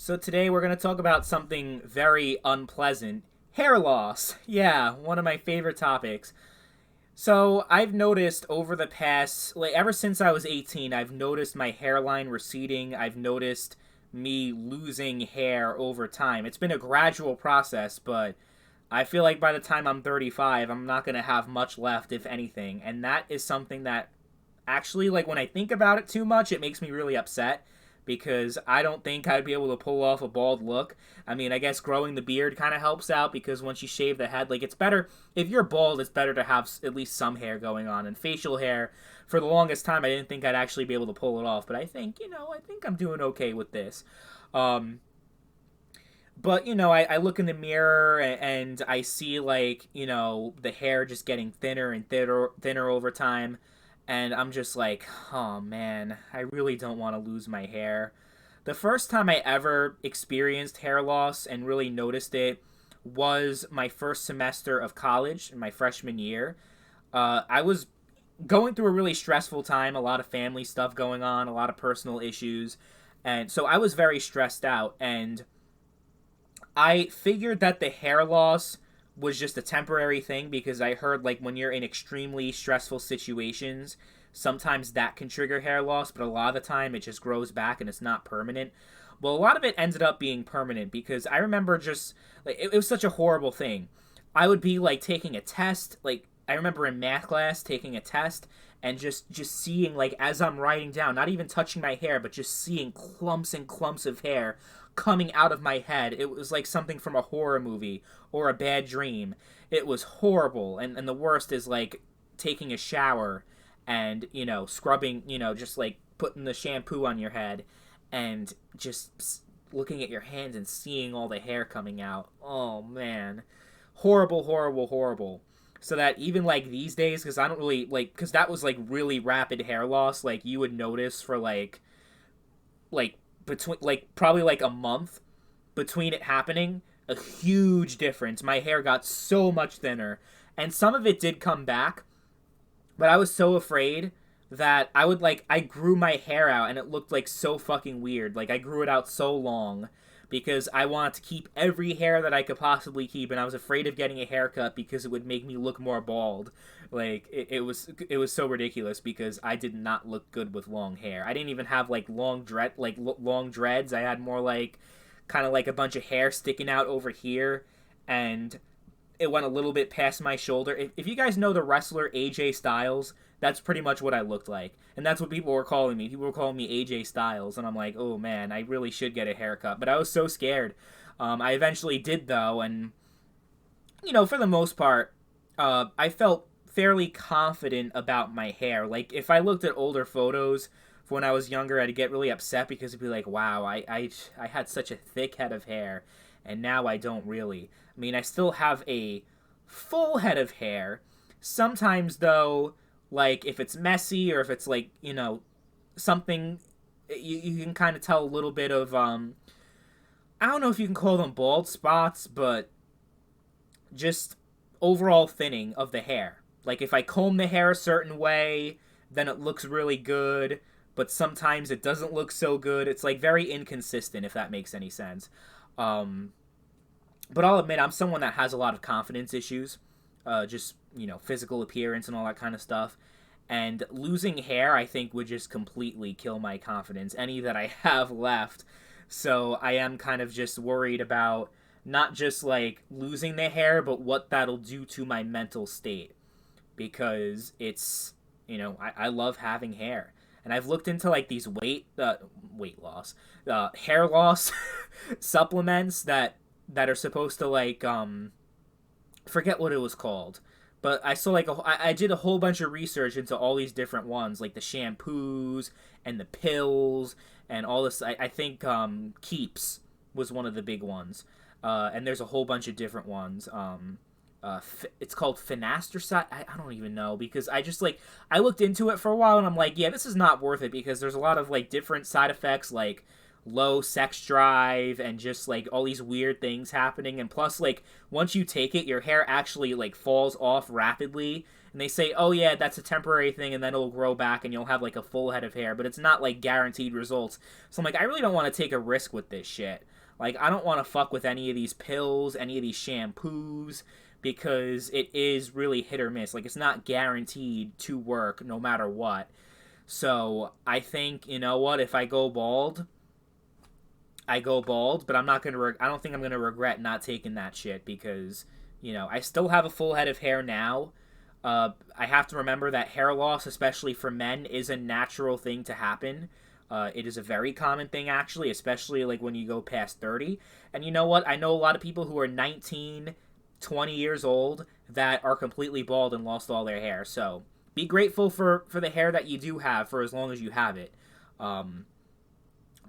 So today we're going to talk about something very unpleasant. Hair loss. Yeah, one of my favorite topics. So I've noticed over the past, like ever since I was 18, I've noticed my hairline receding. I've noticed me losing hair over time. It's been a gradual process, but I feel like by the time I'm 35, I'm not going to have much left, if anything. And that is something that actually, like, when I think about it too much, it makes me really upset because I don't think I'd be able to pull off a bald look. I mean, I guess growing the beard kind of helps out because once you shave the head, like, it's better if you're bald, it's better to have at least some hair going on. And facial hair, for the longest time, I didn't think I'd actually be able to pull it off, but I think, I think I'm doing okay with this. Um, but I look in the mirror and I see, like, the hair just getting thinner and thinner over time, and I'm just like, oh man, I really don't want to lose my hair. The first time I ever experienced hair loss and really noticed it was my first semester of college, my freshman year. I was going through a really stressful time, a lot of family stuff going on, a lot of personal issues, and so I was very stressed out. And I figured that the hair loss was just a temporary thing because I heard, like, when you're in extremely stressful situations, sometimes that can trigger hair loss, but a lot of the time it just grows back and it's not permanent. Well, a lot of it ended up being permanent because I remember just, like, it was such a horrible thing. I would be, like, taking a test, like, I remember in math class taking a test and just seeing, like, as I'm writing down, not even touching my hair, but just seeing clumps and clumps of hair coming out of my head. It was like something from a horror movie or a bad dream. It was horrible. And the worst is, like, taking a shower and, scrubbing, just like putting the shampoo on your head and just looking at your hands and seeing all the hair coming out. Oh, man. Horrible, horrible, horrible. So that even, like, these days, because I don't really like, because that was like really rapid hair loss, like you would notice for like between, like, probably like a month between it happening, a huge difference. My hair got so much thinner, and some of it did come back, but I was so afraid that I grew my hair out and it looked like so fucking weird. Like, I grew it out so long because I wanted to keep every hair that I could possibly keep, and I was afraid of getting a haircut because it would make me look more bald. Like, it was so ridiculous because I did not look good with long hair. I didn't even have, like, long dreads. I had more like kind of like a bunch of hair sticking out over here, and it went a little bit past my shoulder. If you guys know the wrestler AJ Styles, that's pretty much what I looked like. And that's what people were calling me. People were calling me AJ Styles. And I'm like, oh man, I really should get a haircut. But I was so scared. I eventually did, though. And, for the most part, I felt fairly confident about my hair. Like, if I looked at older photos from when I was younger, I'd get really upset because it'd be like, wow, I had such a thick head of hair. And now I don't really. I mean, I still have a full head of hair. Sometimes, though, like, if it's messy or if it's, like, something, you can kind of tell a little bit of, I don't know if you can call them bald spots, but just overall thinning of the hair. Like, if I comb the hair a certain way, then it looks really good, but sometimes it doesn't look so good. It's, like, very inconsistent, if that makes any sense. Um, but I'll admit, I'm someone that has a lot of confidence issues, just, physical appearance and all that kind of stuff. And losing hair, I think, would just completely kill my confidence, any that I have left. So I am kind of just worried about not just, like, losing the hair, but what that'll do to my mental state. Because it's, I love having hair. And I've looked into, like, these weight loss, hair loss supplements that are supposed to, like, forget what it was called, but I saw, like, I did a whole bunch of research into all these different ones, like the shampoos and the pills and all this. I think Keeps was one of the big ones, and there's a whole bunch of different ones. It's called finasteride. I don't even know because I just, like, I looked into it for a while and I'm like, yeah, this is not worth it because there's a lot of, like, different side effects, like low sex drive and just, like, all these weird things happening. And plus, like, once you take it, your hair actually, like, falls off rapidly, and they say, oh yeah, that's a temporary thing and then it'll grow back and you'll have, like, a full head of hair, but it's not, like, guaranteed results. So I'm like, I really don't want to take a risk with this shit. Like, I don't want to fuck with any of these pills, any of these shampoos, because it is really hit or miss. Like, it's not guaranteed to work no matter what. So I think, you know what, if I go bald, I go bald, but I'm not gonna. I don't think I'm gonna regret not taking that shit because, I still have a full head of hair now. I have to remember that hair loss, especially for men, is a natural thing to happen. It is a very common thing, actually, especially like when you go past 30. And you know what? I know a lot of people who are 19, 20 years old that are completely bald and lost all their hair. So be grateful for the hair that you do have for as long as you have it.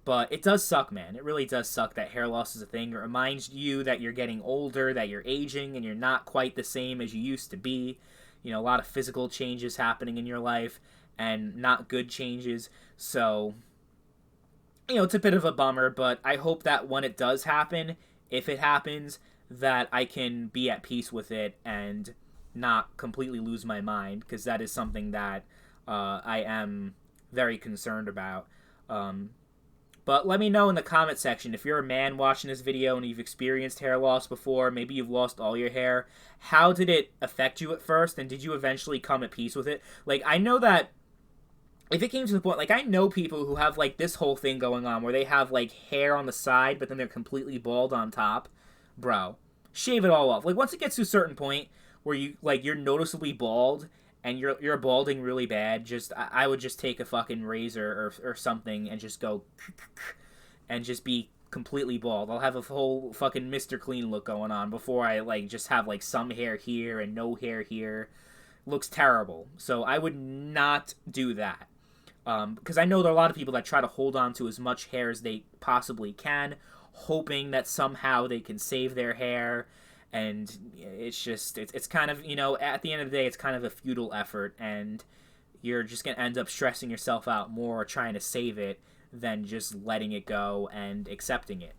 But it does suck, man. It really does suck that hair loss is a thing. It reminds you that you're getting older, that you're aging, and you're not quite the same as you used to be. A lot of physical changes happening in your life and not good changes. So, it's a bit of a bummer, but I hope that when it does happen, if it happens, that I can be at peace with it and not completely lose my mind, because that is something that I am very concerned about. But let me know in the comment section if you're a man watching this video and you've experienced hair loss before, maybe you've lost all your hair. How did it affect you at first, and did you eventually come at peace with it? Like, I know that if it came to the point, like, I know people who have, like, this whole thing going on where they have, like, hair on the side, but then they're completely bald on top. Bro, shave it all off. Like, once it gets to a certain point where you're noticeably bald and you're balding really bad, I would just take a fucking razor or something and just go and just be completely bald. I'll have a whole fucking Mr. Clean look going on before I like just have like some hair here and no hair here. Looks terrible. So I would not do that. Because I know there are a lot of people that try to hold on to as much hair as they possibly can, hoping that somehow they can save their hair. And it's kind of, at the end of the day, it's kind of a futile effort, and you're just going to end up stressing yourself out more trying to save it than just letting it go and accepting it.